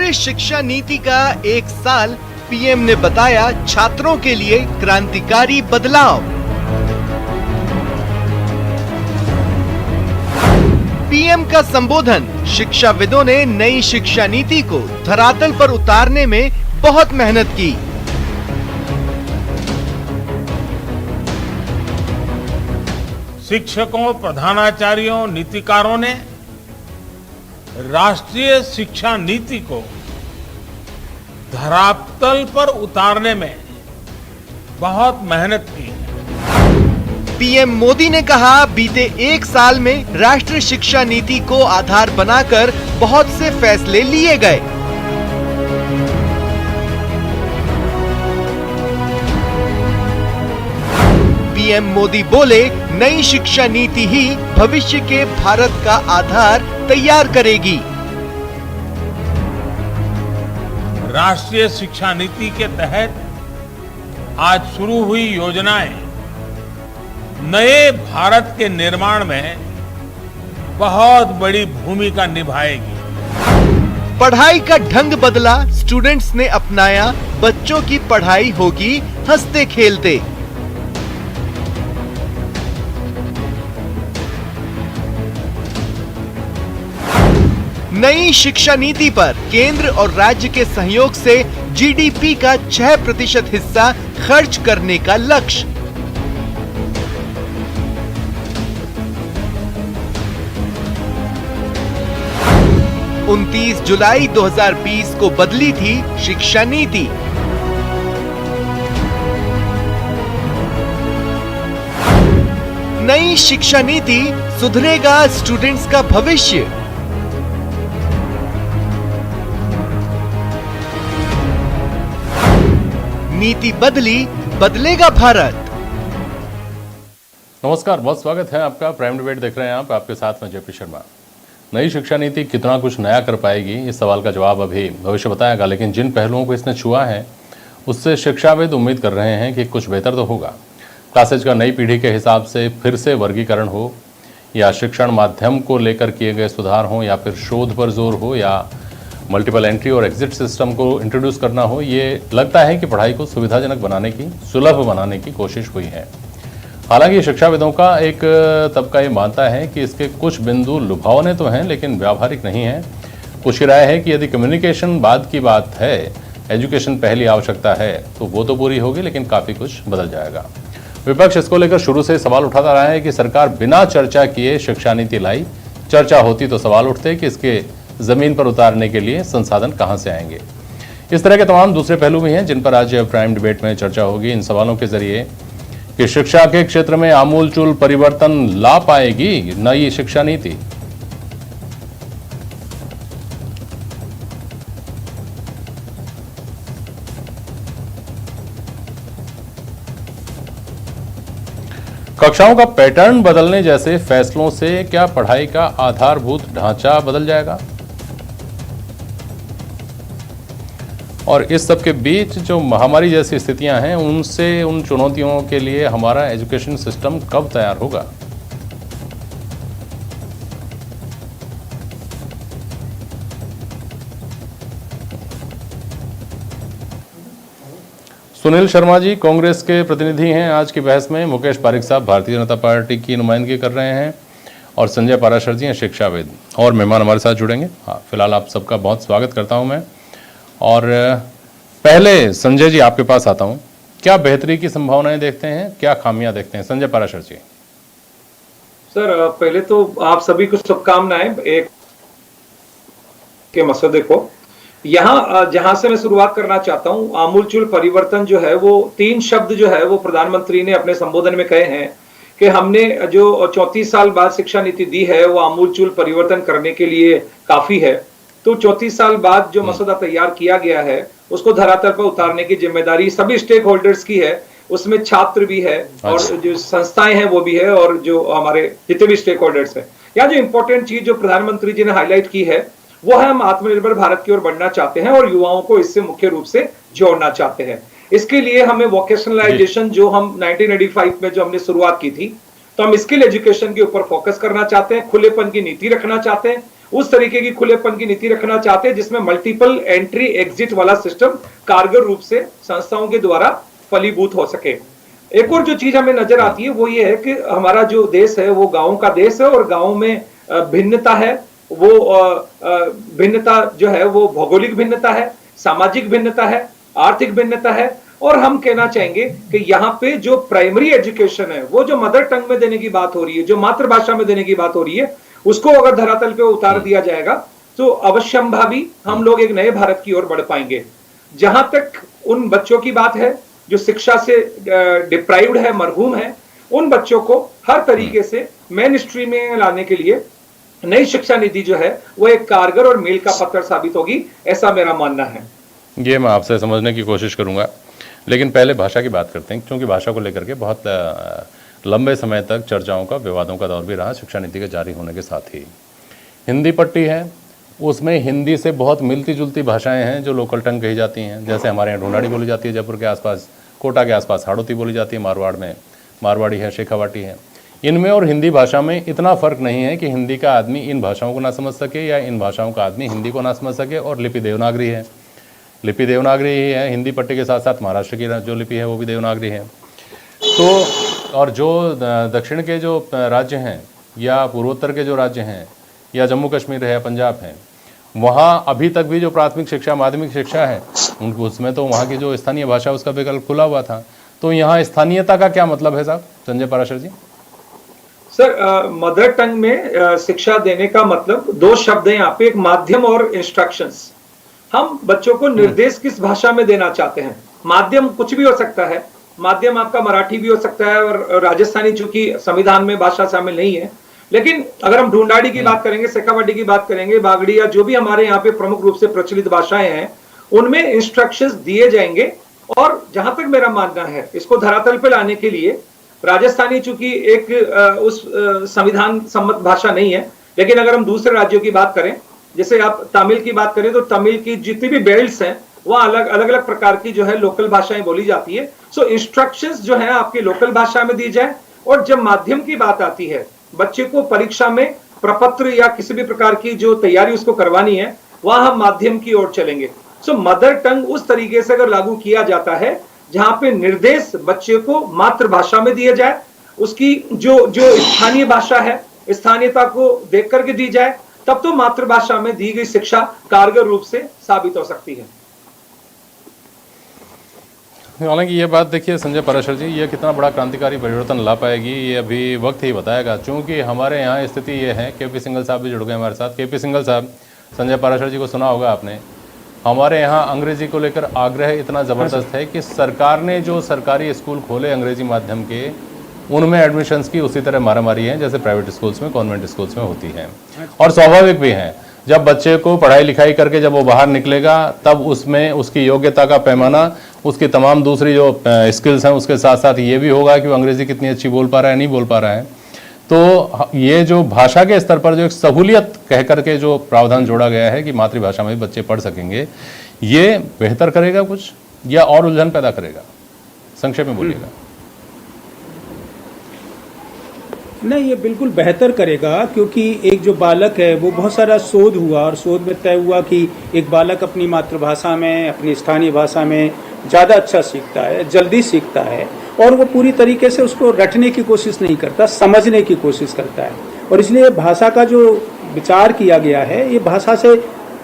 राष्ट्रीय शिक्षा नीति का एक साल, पीएम ने बताया छात्रों के लिए क्रांतिकारी बदलाव। पीएम का संबोधन। शिक्षाविदों ने नई शिक्षा नीति को धरातल पर उतारने में बहुत मेहनत की। शिक्षकों, प्रधानाचार्यों, नीतिकारों ने राष्ट्रीय शिक्षा नीति को धरातल पर उतारने में बहुत मेहनत की है। पीएम मोदी ने कहा, बीते एक साल में राष्ट्रीय शिक्षा नीति को आधार बनाकर बहुत से फैसले लिए गए। पीएम मोदी बोले, नई शिक्षा नीति ही भविष्य के भारत का आधार तैयार करेगी। राष्ट्रीय शिक्षा नीति के तहत आज शुरू हुई योजनाएं नए भारत के निर्माण में बहुत बड़ी भूमिका निभाएगी। पढ़ाई का ढंग बदला, स्टूडेंट्स ने अपनाया, बच्चों की पढ़ाई होगी हंसते खेलते। 'नई शिक्षा नीति पर केंद्र और राज्य के सहयोग से जीडीपी का 6% हिस्सा खर्च करने का लक्ष्य। – 29 जुलाई 2020 को बदली थी शिक्षा नीति। नई शिक्षा नीति सुधरेगा स्टूडेंट्स का भविष्य। नीति बदली, बदलेगा भारत। नमस्कार, बहुत स्वागत है आपका। प्राइम डिबेट देख रहे हैं आप, आपके साथ में जेपी शर्मा। नई शिक्षा नीति कितना कुछ नया कर पाएगी, इस सवाल का जवाब अभी भविष्य बताएगा, लेकिन जिन पहलुओं को इसने छुआ है उससे शिक्षाविद उम्मीद कर रहे हैं कि कुछ बेहतर तो होगा। क्लासेज का नई पीढ़ी के हिसाब से फिर से वर्गीकरण हो, या शिक्षण माध्यम को लेकर किए गए सुधार हो, या फिर शोध पर जोर हो, या मल्टीपल एंट्री और एग्जिट सिस्टम को इंट्रोड्यूस करना हो, ये लगता है कि पढ़ाई को सुविधाजनक बनाने की, सुलभ बनाने की कोशिश हुई है। हालांकि शिक्षाविदों का एक तबका ये मानता है कि इसके कुछ बिंदु लुभावने तो हैं लेकिन व्यावहारिक नहीं हैं। कुछ राय है कि यदि कम्युनिकेशन बाद की बात है, एजुकेशन पहली आवश्यकता है, तो वो तो पूरी होगी, लेकिन काफ़ी कुछ बदल जाएगा। विपक्ष इसको लेकर शुरू से सवाल उठाता रहा है कि सरकार बिना चर्चा किए शिक्षा नीति लाई। चर्चा होती तो सवाल उठते कि इसके जमीन पर उतारने के लिए संसाधन कहां से आएंगे। इस तरह के तमाम दूसरे पहलू भी हैं जिन पर आज प्राइम डिबेट में चर्चा होगी। इन सवालों के जरिए कि शिक्षा के क्षेत्र में आमूलचूल परिवर्तन ला पाएगी नई शिक्षा नीति। कक्षाओं का पैटर्न बदलने जैसे फैसलों से क्या पढ़ाई का आधारभूत ढांचा बदल जाएगा? और इस सब के बीच जो महामारी जैसी स्थितियां हैं, उनसे उन चुनौतियों के लिए हमारा एजुकेशन सिस्टम कब तैयार होगा? सुनील शर्मा जी कांग्रेस के प्रतिनिधि हैं आज की बहस में। मुकेश पारिक साहब भारतीय जनता पार्टी की नुमाइंदगी कर रहे हैं, और संजय पाराशर जी हैं शिक्षाविद, और मेहमान हमारे साथ जुड़ेंगे। हाँ, फिलहाल आप सबका बहुत स्वागत करता हूं मैं। और पहले संजय जी आपके पास आता हूं, क्या बेहतरी की संभावनाएं देखते हैं, क्या खामियां देखते हैं? संजय पाराशर जी। सर, पहले तो आप सभी को शुभकामनाएं एक के मसौदे को। यहाँ जहां से मैं शुरुआत करना चाहता हूं, आमूलचूल परिवर्तन जो है, वो 3 शब्द जो है वो प्रधानमंत्री ने अपने संबोधन में कहे हैं कि हमने जो 34 साल बाद शिक्षा नीति दी है वो आमूलचूल परिवर्तन करने के लिए काफी है। तो 34 साल बाद जो मसौदा तैयार किया गया है उसको धरातल पर उतारने की जिम्मेदारी सभी स्टेक होल्डर्स की है। उसमें छात्र भी है और जो संस्थाएं हैं वो भी है, और जो हमारे जितने भी स्टेक होल्डर्स हैं। यहाँ जो इंपॉर्टेंट चीज जो प्रधानमंत्री जी ने हाईलाइट की है वो है, हम आत्मनिर्भर भारत की ओर बढ़ना चाहते हैं और युवाओं को इससे मुख्य रूप से जोड़ना चाहते हैं। इसके लिए हमें वोकेशनलाइजेशन जो हम 1985 में जो हमने शुरुआत की थी, तो हम स्किल एजुकेशन के ऊपर फोकस करना चाहते हैं, खुलेपन की नीति रखना चाहते हैं, उस तरीके की खुलेपन की नीति रखना चाहते हैं जिसमें मल्टीपल एंट्री एग्जिट वाला सिस्टम कारगर रूप से संस्थाओं के द्वारा फलीभूत हो सके। एक और जो चीज हमें नजर आती है वो ये है कि हमारा जो देश है वो गांव का देश है और गांव में भिन्नता है, वो भिन्नता जो है वो भौगोलिक भिन्नता है, सामाजिक भिन्नता है, आर्थिक भिन्नता है। और हम कहना चाहेंगे कि यहाँ पे जो प्राइमरी एजुकेशन है वो जो मदर टंग में देने की बात हो रही है, जो मातृभाषा में देने की बात हो रही है, उसको अगर धरातल पे उतार दिया जाएगा तो अवश्यंभावी हम लोग एक नए भारत की ओर बढ़ पाएंगे। जहां तक उन बच्चों की बात है जो शिक्षा से डिप्राइव्ड है, मरहूम है, उन बच्चों को हर तरीके से मेन स्ट्रीम में लाने के लिए नई शिक्षा नीति जो है वो एक कारगर और मील का पत्थर साबित होगी, ऐसा मेरा मानना है। ये मैं आपसे समझने की कोशिश करूंगा, लेकिन पहले भाषा की बात करते हैं, क्योंकि भाषा को लेकर के बहुत लंबे समय तक चर्चाओं का, विवादों का दौर भी रहा शिक्षा नीति के जारी होने के साथ ही। हिंदी पट्टी है, उसमें हिंदी से बहुत मिलती जुलती भाषाएं हैं जो लोकल टंग कही जाती हैं। जैसे हमारे यहाँ ढूंढाड़ी बोली जाती है, जयपुर के आसपास, कोटा के आसपास हाड़ौती बोली जाती है, मारवाड़ में मारवाड़ी है, शेखावाटी है। इनमें और हिंदी भाषा में इतना फ़र्क नहीं है कि हिंदी का आदमी इन भाषाओं को ना समझ सके या इन भाषाओं का आदमी हिंदी को ना समझ सके। और लिपि देवनागरी है, लिपि देवनागरी ही है। हिंदी पट्टी के साथ साथ महाराष्ट्र की जो लिपि है वो भी देवनागरी है। तो और जो दक्षिण के जो राज्य हैं या पूर्वोत्तर के जो राज्य हैं या जम्मू कश्मीर है, पंजाब है, वहाँ अभी तक भी जो प्राथमिक शिक्षा, माध्यमिक शिक्षा है, उसमें तो वहाँ की जो स्थानीय भाषा उसका विकल्प खुला हुआ था। तो यहाँ स्थानीयता का क्या मतलब है साहब, संजय पाराशर जी? सर, मदर टंग में शिक्षा देने का मतलब दो शब्द है यहाँ पे, एक माध्यम और इंस्ट्रक्शंस। हम बच्चों को निर्देश किस भाषा में देना चाहते हैं। माध्यम कुछ भी हो सकता है, माध्यम आपका मराठी भी हो सकता है और राजस्थानी, चूंकि संविधान में भाषा शामिल नहीं है। लेकिन अगर हम ढूंढाड़ी की बात करेंगे, शेखावाटी की बात करेंगे, बागड़ी या जो भी हमारे यहाँ पे प्रमुख रूप से प्रचलित भाषाएं हैं, उनमें इंस्ट्रक्शंस दिए जाएंगे। और जहां तक मेरा मानना है, इसको धरातल पे लाने के लिए राजस्थानी चूंकि एक उस संविधान सम्मत भाषा नहीं है, लेकिन अगर हम दूसरे राज्यों की बात करें, जैसे आप तमिल की बात करें तो तमिल की जितनी भी बेल्ट्स हैं वहाँ अलग अलग प्रकार की जो है लोकल भाषाएं बोली जाती है। सो इंस्ट्रक्शंस जो है आपकी लोकल भाषा में दी जाए। और जब माध्यम की बात आती है, बच्चे को परीक्षा में प्रपत्र या किसी भी प्रकार की जो तैयारी उसको करवानी है, वहां हम माध्यम की ओर चलेंगे। सो मदर टंग उस तरीके से अगर लागू किया जाता है जहां पे निर्देश बच्चे को मातृभाषा में दिया जाए, उसकी जो स्थानीय भाषा है, स्थानीयता को देख करके दी जाए, तब तो मातृभाषा में दी गई शिक्षा कारगर रूप से साबित हो सकती है। हालांकि ये बात देखिए संजय पाराशर जी, ये कितना बड़ा क्रांतिकारी परिवर्तन ला पाएगी ये अभी वक्त ही बताएगा। चूंकि हमारे यहाँ स्थिति ये है, केपी सिंघल साहब भी जुड़ गए हमारे साथ। केपी सिंघल साहब, संजय पाराशर जी को सुना होगा आपने, हमारे यहाँ अंग्रेजी को लेकर आग्रह इतना ज़बरदस्त है कि सरकार ने जो सरकारी स्कूल खोले अंग्रेजी माध्यम के, उनमें एडमिशन्स की उसी तरह मारामारी है जैसे प्राइवेट स्कूल्स में, कॉन्वेंट स्कूल्स में होती है। और स्वाभाविक भी है, जब बच्चे को पढ़ाई लिखाई करके जब वो बाहर निकलेगा, तब उसमें उसकी योग्यता का पैमाना, उसकी तमाम दूसरी जो स्किल्स हैं उसके साथ साथ ये भी होगा कि वो अंग्रेजी कितनी अच्छी बोल पा रहा है, नहीं बोल पा रहा है। तो ये जो भाषा के स्तर पर जो एक सहूलियत कह करके जो प्रावधान जोड़ा गया है कि मातृभाषा में भी बच्चे पढ़ सकेंगे, ये बेहतर करेगा कुछ या और उलझन पैदा करेगा? संक्षेप में बोलिएगा। नहीं, ये बिल्कुल बेहतर करेगा, क्योंकि एक जो बालक है वो बहुत सारा शोध हुआ और शोध में तय हुआ कि एक बालक अपनी मातृभाषा में, अपनी स्थानीय भाषा में ज़्यादा अच्छा सीखता है, जल्दी सीखता है, और वो पूरी तरीके से उसको रटने की कोशिश नहीं करता, समझने की कोशिश करता है। और इसलिए भाषा का जो विचार किया गया है, ये भाषा से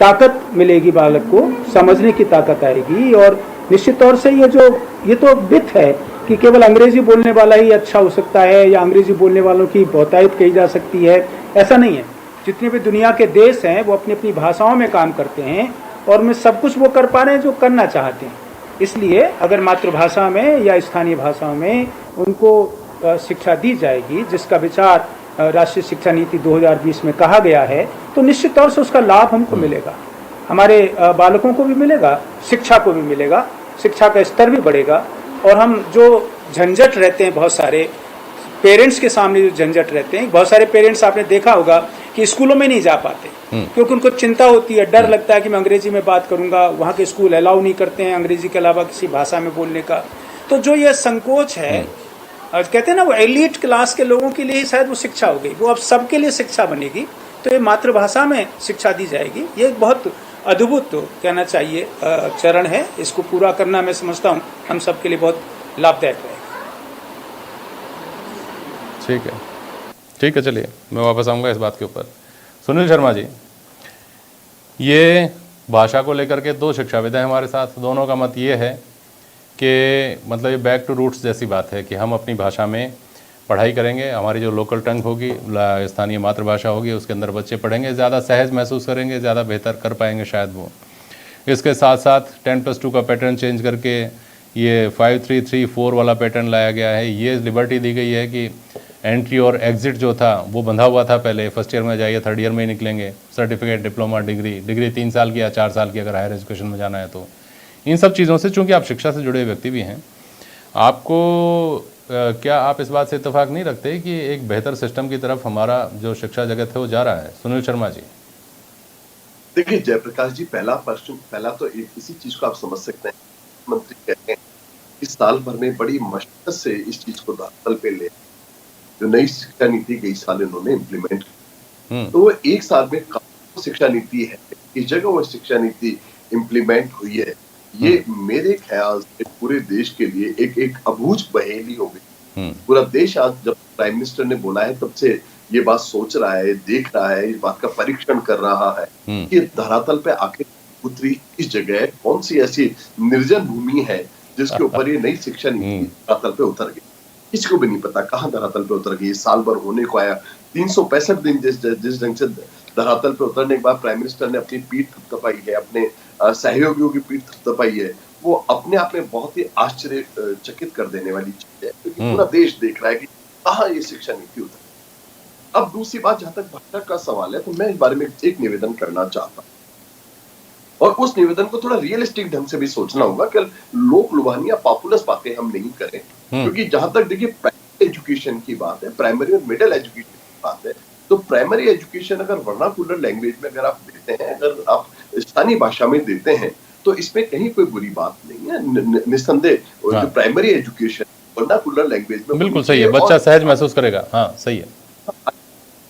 ताकत मिलेगी, बालक को समझने की ताकत आएगी। और निश्चित तौर से ये तो मिथ है कि केवल अंग्रेजी बोलने वाला ही अच्छा हो सकता है या अंग्रेजी बोलने वालों की बहुतायत कही जा सकती है, ऐसा नहीं है। जितने भी दुनिया के देश हैं वो अपनी अपनी भाषाओं में काम करते हैं और उनमें सब कुछ वो कर पा रहे हैं जो करना चाहते हैं। इसलिए अगर मातृभाषा में या स्थानीय भाषाओं में उनको शिक्षा दी जाएगी, जिसका विचार राष्ट्रीय शिक्षा नीति 2020 में कहा गया है, तो निश्चित तौर से उसका लाभ हमको मिलेगा, हमारे बालकों को भी मिलेगा, शिक्षा को भी मिलेगा, शिक्षा का स्तर भी बढ़ेगा। और हम जो झंझट रहते हैं, बहुत सारे पेरेंट्स के सामने जो झंझट रहते हैं, बहुत सारे पेरेंट्स आपने देखा होगा कि स्कूलों में नहीं जा पाते क्योंकि उनको चिंता होती है, डर लगता है कि मैं अंग्रेजी में बात करूंगा, वहाँ के स्कूल अलाउ नहीं करते हैं अंग्रेजी के अलावा किसी भाषा में बोलने का। तो जो ये संकोच है, कहते हैं ना, वो एलीट क्लास के लोगों के लिए ही शायद वो शिक्षा हो गई, वो अब सबके लिए शिक्षा बनेगी। तो ये मातृभाषा में शिक्षा दी जाएगी। ये एक बहुत अद्भुत कहना चाहिए चरण है। इसको पूरा करना मैं समझता हूँ हम सबके लिए बहुत लाभदायक रहेगा। ठीक है, चलिए मैं वापस आऊँगा इस बात के ऊपर। सुनील शर्मा जी, ये भाषा को लेकर के दो शिक्षाविद हैं हमारे साथ, दोनों का मत ये है कि मतलब ये बैक टू रूट्स जैसी बात है कि हम अपनी भाषा में पढ़ाई करेंगे, हमारी जो लोकल टंग होगी, स्थानीय मातृभाषा होगी, उसके अंदर बच्चे पढ़ेंगे, ज़्यादा सहज महसूस करेंगे, ज़्यादा बेहतर कर पाएंगे शायद वो। इसके साथ साथ 10+2 का पैटर्न चेंज करके ये 5-3-3-4 वाला पैटर्न लाया गया है। ये लिबर्टी दी गई है कि एंट्री और एग्जिट जो था वो बंधा हुआ था, पहले फर्स्ट ईयर में जाइए, थर्ड ईयर में ही निकलेंगे, सर्टिफिकेट, डिप्लोमा, डिग्री 3 साल की या 4 साल की अगर हायर एजुकेशन में जाना है तो। इन सब चीज़ों से चूँकि आप शिक्षा से जुड़े व्यक्ति भी हैं, आपको क्या आप इस बात से इत्तेफाक नहीं रखते कि एक बेहतर सिस्टम की तरफ हमारा जो शिक्षा जगत है वो जा रहा है? सुनील शर्मा जी। देखिए जयप्रकाश जी, पहला तो इसी चीज को आप समझ सकते हैं। मंत्री कहते हैं इस साल भर में बड़ी मशक्कत से इस चीज को धरातल पे ले, जो नई शिक्षा नीति कई साल इन्होंने इम्प्लीमेंट की, तो वो एक साल में शिक्षा नीति है, इस जगह वो शिक्षा नीति इम्प्लीमेंट हुई है। ये मेरे ख्याल से पूरे देश के लिए एक अबूझ पहेली हो गई। पूरा देश आज जब प्राइम मिनिस्टर ने बोला है तब से ये बात सोच रहा है, देख रहा है, इस बात का परीक्षण कर रहा है कि धरातल पे आखिर उतरी किस जगह, कौन सी ऐसी निर्जन भूमि है जिसके ऊपर ये नई शिक्षा नीति धरातल पे उतर गई। किसी को भी नहीं पता कहाँ धरातल पे उतर गई। साल भर होने को आया, 365 दिन जिस ढंग से धरातल पे उतरने के बाद प्राइम मिनिस्टर ने अपनी पीठ थपथपाई है, अपने सहयोगियों की पीठ थपथपाई है, वो अपने आप में बहुत ही आश्चर्यचकित कर देने वाली चीज है, क्योंकि पूरा देश देख रहा है कि कहाँ ये शिक्षा नीति उतर। अब दूसरी बात, जहां तक भाषा का सवाल है, तो मैं इस बारे में एक निवेदन करना चाहता हूँ, और उस निवेदन को थोड़ा रियलिस्टिक ढंग से भी सोचना होगा कि लोक लुभानी या पॉपुलस बातें हम नहीं करें, क्योंकि जहां तक देखिए प्राइमरी एजुकेशन की बात है, प्राइमरी और मिडिल एजुकेशन की बात है, तो प्राइमरी एजुकेशन अगर वर्नाकुलर लैंग्वेज में अगर आप देते हैं, अगर आप स्थानीय भाषा में देते हैं, तो इसमें कहीं कोई बुरी बात नहीं है। निस्संदेह जो प्राइमरी एजुकेशन वर्नाकुलर लैंग्वेज में बिल्कुल सही है, बच्चा सहज महसूस करेगा। हाँ सही है।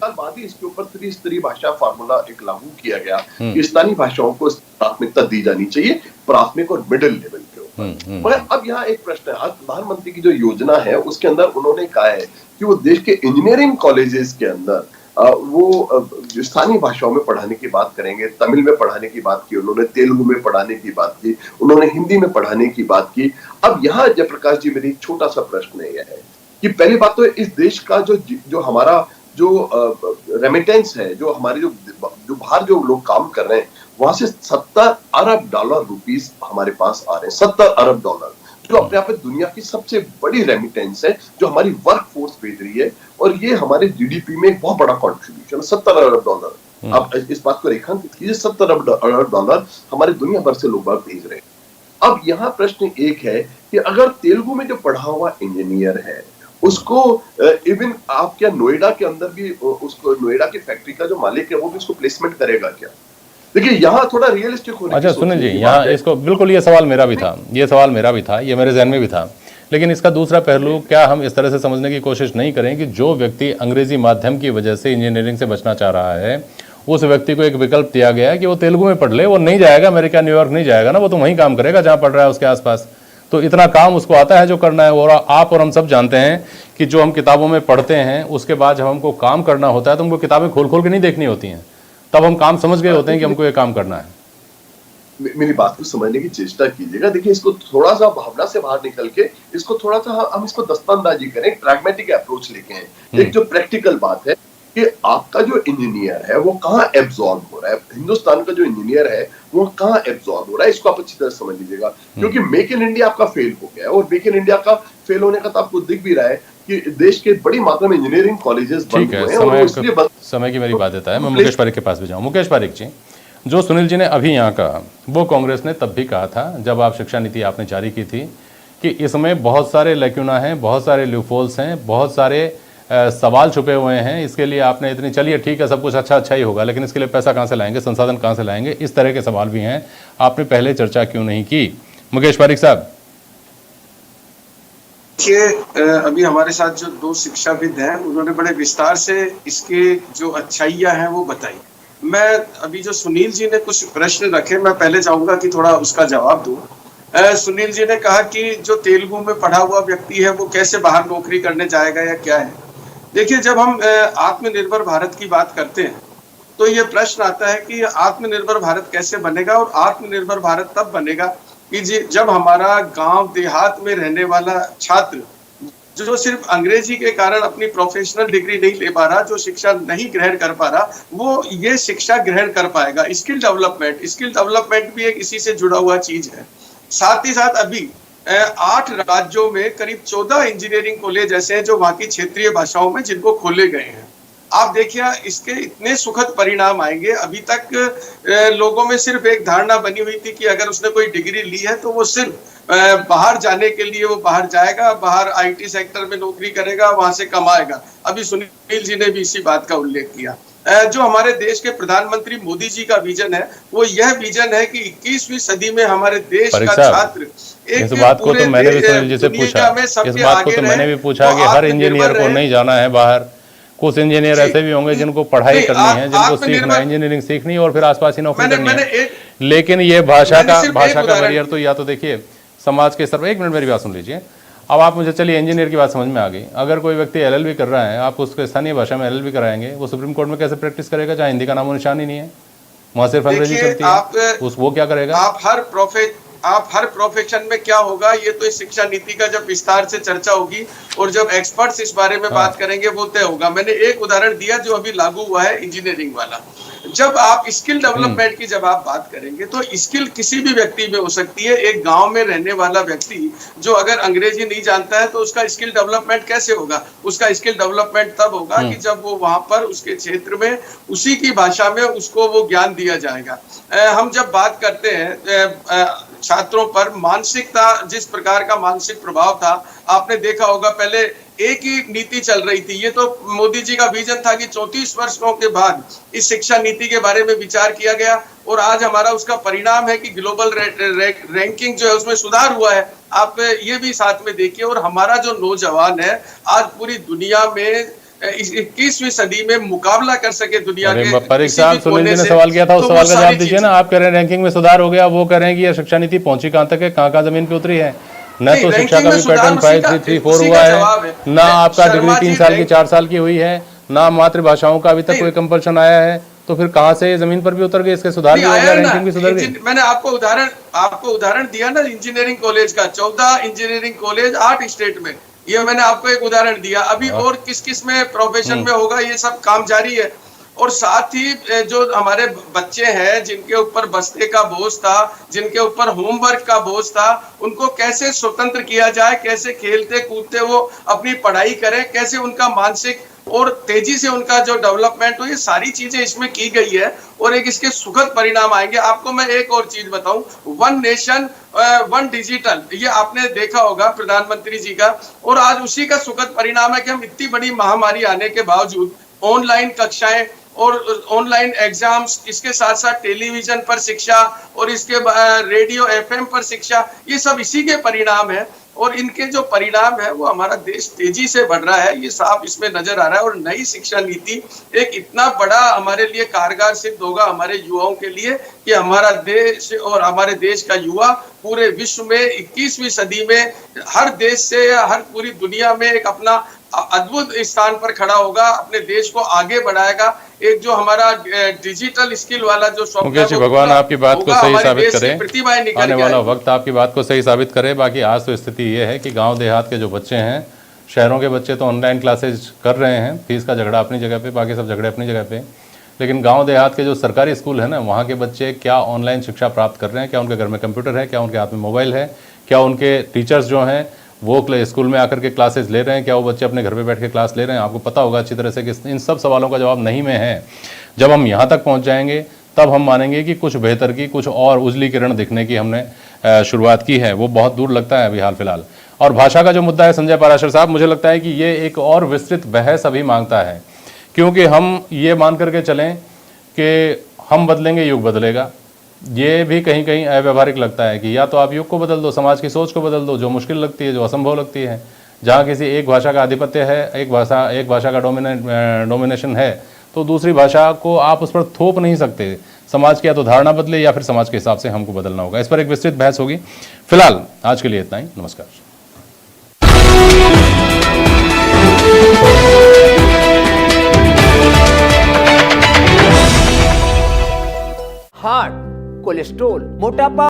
साल बाद ही इसके ऊपर त्रिस्तरीय भाषा फार्मूला एक लागू किया गया कि स्थानीय भाषाओं को प्राथमिकता दी जानी चाहिए, प्राथमिक और मिडिल लेवल के ऊपर। मगर अब यहाँ एक प्रश्न है, आज प्रधानमंत्री की जो योजना है उसके अंदर उन्होंने कहा है कि वो देश के इंजीनियरिंग कॉलेजेस के अंदर वो स्थानीय भाषाओं में पढ़ाने की बात करेंगे। तमिल में पढ़ाने की बात की उन्होंने, तेलुगु में पढ़ाने की बात की उन्होंने, हिंदी में पढ़ाने की बात की। अब यहाँ जयप्रकाश जी मेरी छोटा सा प्रश्न यह है कि पहली बात तो इस देश का जो हमारा जो रेमिटेंस है, जो हमारे जो बाहर जो लोग काम कर रहे हैं, वहां से $70 अरब रुपीस हमारे पास आ रहे हैं। $70 अरब, जो अपने आप में दुनिया की सबसे बड़ी रेमिटेंस है, जो हमारी वर्क फोर्स भेज रही है, और ये हमारे जीडीपी में एक बहुत बड़ा कॉन्ट्रीब्यूशन है। $70 अरब, आप इस बात को रेखांकित कीजिए, $70 अरब हमारे दुनिया भर से लोग भेज रहे हैं। अब यहाँ प्रश्न एक है कि अगर तेलुगु में जो पढ़ा हुआ इंजीनियर है, उसको इवन आप क्या नोएडा के अंदर भी उसको, नोएडा की फैक्ट्री का जो मालिक है वो भी उसको प्लेसमेंट करेगा क्या? देखिए यहाँ थोड़ा रियलिस्टिक होने अच्छा सुनील जी, यहाँ इसको बिल्कुल, ये सवाल मेरा भी था, ये मेरे जहन में भी था, लेकिन इसका दूसरा पहलू, क्या हम इस तरह से समझने की कोशिश नहीं करें कि जो व्यक्ति अंग्रेजी माध्यम की वजह से इंजीनियरिंग से बचना चाह रहा है, उस व्यक्ति को एक विकल्प दिया गया है कि वो तेलुगु में पढ़ ले, वो नहीं जाएगा अमेरिका, न्यूयॉर्क नहीं जाएगा ना, वो तो वहीं काम करेगा जहाँ पढ़ रहा है उसके आसपास। तो इतना काम उसको आता है जो करना है। और आप और हम सब जानते हैं कि जो हम किताबों में पढ़ते हैं, उसके बाद जब हमको काम करना होता है तो हमको किताबें खोल खोल के नहीं देखनी होती हैं, तब हम काम समझ गए होते हैं कि हमको ये काम करना है। मेरी बात को समझने की चेष्टा कीजिएगा। देखिए इसको थोड़ा सा भावना से बाहर निकल के, इसको थोड़ा सा हम इसको दस्तंदाजी करें, प्रैग्मेटिक अप्रोच लेके हैं। एक जो प्रैक्टिकल बात है कि आपका जो इंजीनियर है वो कहाँ एब्जॉर्ब हो रहा है, हिंदुस्तान का जो इंजीनियर है वो कहाँ एब्जॉर्ब हो रहा है, इसको आप अच्छी तरह समझ लीजिएगा। क्योंकि मेक इन इंडिया आपका फेल हो गया है, और मेक इन इंडिया का फेल होने का तो आपको दिख भी रहा है कि देश के बड़ी मात्रा में इंजीनियरिंग कॉलेजेस बंद हुए हैं, और इसलिए समय की मेरी बाध्यता है। मैं मुकेश पारिक के पास भी जाऊँ। मुकेश पारिक जी, जो सुनील जी ने अभी यहाँ कहा, वो कांग्रेस ने तब भी कहा था जब आप शिक्षा नीति आपने जारी की थी कि इसमें बहुत सारे लैक्यूना हैं, बहुत सारे लूपहोल्स हैं, बहुत सारे सवाल छुपे हुए हैं। इसके लिए आपने इतनी, चलिए ठीक है, सब कुछ अच्छा ही होगा, लेकिन इसके लिए पैसा कहाँ से लाएंगे, संसाधन कहाँ से लाएंगे, इस तरह के सवाल भी हैं। आपने पहले चर्चा क्यों नहीं की? मुकेश पारिक साहब। देखिए अभी हमारे साथ जो दो शिक्षाविद हैं उन्होंने बड़े विस्तार से इसके जो अच्छाइयां हैं वो बताई। मैं अभी जो सुनील जी ने कुछ प्रश्न रखे, मैं पहले चाहूंगा कि थोड़ा उसका जवाब दूं। सुनील जी ने कहा कि जो तेलुगु में पढ़ा हुआ व्यक्ति है वो कैसे बाहर नौकरी करने जाएगा या क्या है। देखिए, जब हम आत्मनिर्भर भारत की बात करते हैं तो ये प्रश्न आता है कि आत्मनिर्भर भारत कैसे बनेगा, और आत्मनिर्भर भारत तब बनेगा कि जब हमारा गांव देहात में रहने वाला छात्र जो सिर्फ अंग्रेजी के कारण अपनी प्रोफेशनल डिग्री नहीं ले पा रहा, जो शिक्षा नहीं ग्रहण कर पा रहा, वो ये शिक्षा ग्रहण कर पाएगा। स्किल डेवलपमेंट भी एक इसी से जुड़ा हुआ चीज है। साथ ही साथ अभी 8 राज्यों में करीब 14 इंजीनियरिंग कॉलेज ऐसे हैं जो वहां की क्षेत्रीय भाषाओं में जिनको खोले गए हैं। आप देखिए, इसके इतने सुखद परिणाम आएंगे। अभी तक लोगों में सिर्फ एक धारणा बनी हुई थी कि अगर उसने कोई डिग्री ली है तो वो सिर्फ बाहर जाने के लिए वो बाहर जाएगा, बाहर आईटी सेक्टर में नौकरी करेगा, वहां से कमाएगा। अभी सुनील जी ने भी इसी बात का उल्लेख किया। जो हमारे देश के प्रधानमंत्री मोदी जी का विजन है वो यह विजन है कि 21वीं सदी में हमारे देश का छात्र इस बात को तो मैंने भी सुनील जी से पूछा, इस बात को तो मैंने भी पूछा कि हर इंजीनियर को नहीं जाना है बाहर। कुछ इंजीनियर ऐसे भी होंगे जिनको पढ़ाई करनी है, जिनको सीखना है, इंजीनियरिंग सीखनी और फिर आसपास ही नौकरी करनी है। लेकिन ये भाषा का बैरियर तो या तो देखिए समाज के स्तर पर। 1 मिनट मेरी बात सुन लीजिए। अब आप मुझे चलिए इंजीनियर की बात समझ में आ गई। अगर कोई व्यक्ति एलएलबी कर रहा है, आप उसको स्थानीय भाषा में एलएलबी कराएंगे, वो सुप्रीम कोर्ट में कैसे प्रैक्टिस करेगा जहाँ हिंदी का नामो निशान ही नहीं है, वहां सिर्फ अंग्रेजी चलती है, वो क्या करेगा? आप हर प्रोफेशन में क्या होगा, ये तो इस शिक्षा नीति का जब विस्तार से चर्चा होगी और जब एक्सपर्ट्स इस बारे में बात करेंगे वो तय होगा। मैंने एक उदाहरण दिया जो अभी लागू हुआ है इंजीनियरिंग वाला। जब आप स्किल डेवलपमेंट की जब आप बात करेंगे तो स्किल किसी भी व्यक्ति में हो सकती है। एक गांव में रहने वाला व्यक्ति जो अगर अंग्रेजी नहीं जानता है तो उसका स्किल डेवलपमेंट कैसे होगा? उसका स्किल डेवलपमेंट तब होगा कि जब वो वहां पर उसके क्षेत्र में उसी की भाषा में उसको वो ज्ञान दिया जाएगा। हम जब बात करते हैं छात्रों पर मानसिकता, जिस प्रकार का मानसिक प्रभाव था, आपने देखा होगा पहले एक ही नीति चल रही थी। ये तो मोदी जी का विजन था कि 34 वर्षों के बाद इस शिक्षा नीति के बारे में विचार किया गया और आज हमारा उसका परिणाम है कि ग्लोबल रैंकिंग जो है उसमें सुधार हुआ है। आप ये भी साथ में देखिए। और हमारा जो नौजवान है आज पूरी दुनिया में 21वीं सदी में मुकाबला कर सके दुनिया के। परीक्षा सुनील जी ने सवाल किया था, उस सवाल का जवाब दीजिए ना। आप कह रहे हैं रैंकिंग में सुधार हो गया, वो कह रहे हैं कि ये शिक्षा नीति पहुंची कहां तक है, कहां जमीन पे उतरी है? न तो शिक्षा का भी पैटर्न 5, 3, 3, 4 हुआ है, ना आपका डिग्री 3 साल की 4 साल की हुई है, ना मातृभाषाओं का अभी तक कोई कंपल्शन आया है। तो फिर कहां से जमीन पर भी उतर गए, इसके सुधार भी हो गया, रैंकिंग भी सुधर गई। मैंने आपको उदाहरण दिया ना इंजीनियरिंग कॉलेज का। 14 इंजीनियरिंग कॉलेज 8 स्टेट में, ये मैंने आपको एक उदाहरण दिया। अभी और किस किस में प्रोफेशन में होगा, ये सब काम जारी है। और साथ ही जो हमारे बच्चे हैं जिनके ऊपर बस्ते का बोझ था, जिनके ऊपर होमवर्क का बोझ था, उनको कैसे स्वतंत्र किया जाए, कैसे खेलते कूदते वो अपनी पढ़ाई करें, कैसे उनका मानसिक और तेजी से उनका जो डेवलपमेंट हो, ये सारी चीजें इसमें की गई है और एक इसके सुखद परिणाम आएंगे। आपको मैं एक और चीज बताऊं, 1 नेशन 1 डिजिटल, ये आपने देखा होगा प्रधानमंत्री जी का, और आज उसी का सुखद परिणाम है कि हम इतनी बड़ी महामारी आने के बावजूद ऑनलाइन कक्षाएं और ऑनलाइन एग्जाम्स, इसके साथ साथ टेलीविजन पर शिक्षा और इसके रेडियो एफएम पर शिक्षा, ये सब इसी के परिणाम है। और इनके जो परिणाम है वो हमारा देश तेजी से बढ़ रहा है, ये साफ इसमें नजर आ रहा है। और नई शिक्षा नीति एक इतना बड़ा हमारे लिए कारगर सिद्ध होगा हमारे युवाओं के लिए कि हमारा देश और हमारे देश का युवा पूरे विश्व में 21वीं सदी में हर देश से या हर पूरी दुनिया में एक अपना अद्भुत स्थान पर खड़ा होगा, अपने देश को आगे बढ़ाएगा। एक जो हमारा डिजिटल स्किल वाला जो मुकेश जी, भगवान आपकी बात को सही साबित करे, आने वाला वक्त आपकी बात को सही साबित करे। बाकी आज तो स्थिति ये है कि गांव देहात के जो बच्चे हैं, शहरों के बच्चे तो ऑनलाइन क्लासेज कर रहे हैं, फीस का झगड़ा अपनी जगह पे, बाकी सब झगड़े अपनी जगह पे। लेकिन गांव देहात के जो सरकारी स्कूल है ना, वहाँ के बच्चे क्या ऑनलाइन शिक्षा प्राप्त कर रहे हैं? क्या उनके घर में कंप्यूटर है? क्या उनके हाथ में मोबाइल है? क्या उनके टीचर्स जो हैं वो स्कूल में आकर के क्लासेस ले रहे हैं? क्या वो बच्चे अपने घर पे बैठ के क्लास ले रहे हैं? आपको पता होगा अच्छी तरह से कि इन सब सवालों का जवाब नहीं में है। जब हम यहाँ तक पहुँच जाएंगे तब हम मानेंगे कि कुछ बेहतर की, कुछ और उजली किरण दिखने की हमने शुरुआत की है। वो बहुत दूर लगता है अभी हाल फिलहाल। और भाषा का जो मुद्दा है संजय पाराशर साहब, मुझे लगता है कि ये एक और विस्तृत बहस अभी मांगता है, क्योंकि हम ये मान करके चलें कि हम बदलेंगे युग बदलेगा, ये भी कहीं कहीं अव्यवहारिक लगता है कि या तो आप युग को बदल दो, समाज की सोच को बदल दो, जो मुश्किल लगती है, जो असंभव लगती है, जहाँ किसी एक भाषा का आधिपत्य है, एक भाषा का डोमिनेशन है, तो दूसरी भाषा को आप उस पर थोप नहीं सकते। समाज की या तो धारणा बदले या फिर समाज के हिसाब से हमको बदलना होगा। इस पर एक विस्तृत बहस होगी। फिलहाल आज के लिए इतना ही। नमस्कार। हार्ट, कोलेस्ट्रॉल, मोटापा